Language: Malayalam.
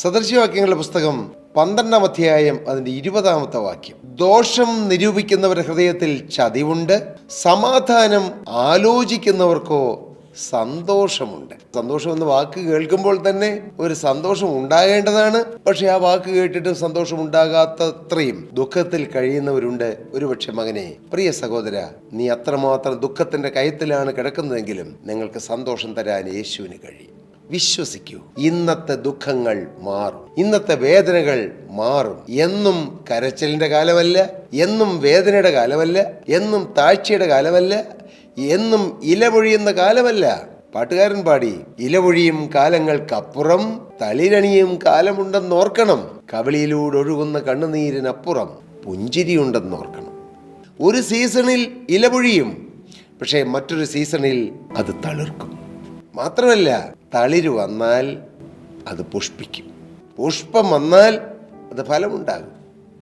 സദൃശവാക്യങ്ങളുടെ പുസ്തകം 12-ാം അധ്യായം അതിൻ്റെ 20-ാമത്തെ വാക്യം. ദോഷം നിരൂപിക്കുന്നവരുടെ ഹൃദയത്തിൽ ചതിവുണ്ട്, സമാധാനം ആലോചിക്കുന്നവർക്കോ സന്തോഷമുണ്ട്. സന്തോഷം എന്ന വാക്ക് കേൾക്കുമ്പോൾ തന്നെ ഒരു സന്തോഷം ഉണ്ടാകേണ്ടതാണ്. പക്ഷെ ആ വാക്ക് കേട്ടിട്ട് സന്തോഷം ഉണ്ടാകാത്തത്രയും ദുഃഖത്തിൽ കഴിയുന്നവരുണ്ട്. ഒരുപക്ഷെ മകനെ, പ്രിയ സഹോദര, നീ അത്രമാത്രം ദുഃഖത്തിന്റെ കയത്തിലാണ് കിടക്കുന്നതെങ്കിലും നിങ്ങൾക്ക് സന്തോഷം തരാൻ യേശുവിന് കഴിയും. വിശ്വസിക്കൂ, ഇന്നത്തെ ദുഃഖങ്ങൾ മാറും, ഇന്നത്തെ വേദനകൾ മാറും. എന്നും കരച്ചിലിന്റെ കാലമല്ല, എന്നും വേദനയുടെ കാലമല്ല, എന്നും താഴ്ചയുടെ കാലമല്ല, എന്നും ഇലപൊഴിയുന്ന കാലമല്ല. പാട്ടുകാരൻ പാടി, ഇലപൊഴിയും കാലങ്ങൾക്കപ്പുറം തളിരണിയും കാലമുണ്ടെന്നോർക്കണം, കവിളിയിലൂടെ ഒഴുകുന്ന കണ്ണുനീരിനപ്പുറം പുഞ്ചിരിയുണ്ടെന്നോർക്കണം. ഒരു സീസണിൽ ഇലപൊഴിയും, പക്ഷേ മറ്റൊരു സീസണിൽ അത് തളിർക്കും. മാത്രമല്ല, തളിര് വന്നാൽ അത് പുഷ്പിക്കും, പുഷ്പം വന്നാൽ അത് ഫലമുണ്ടാകും.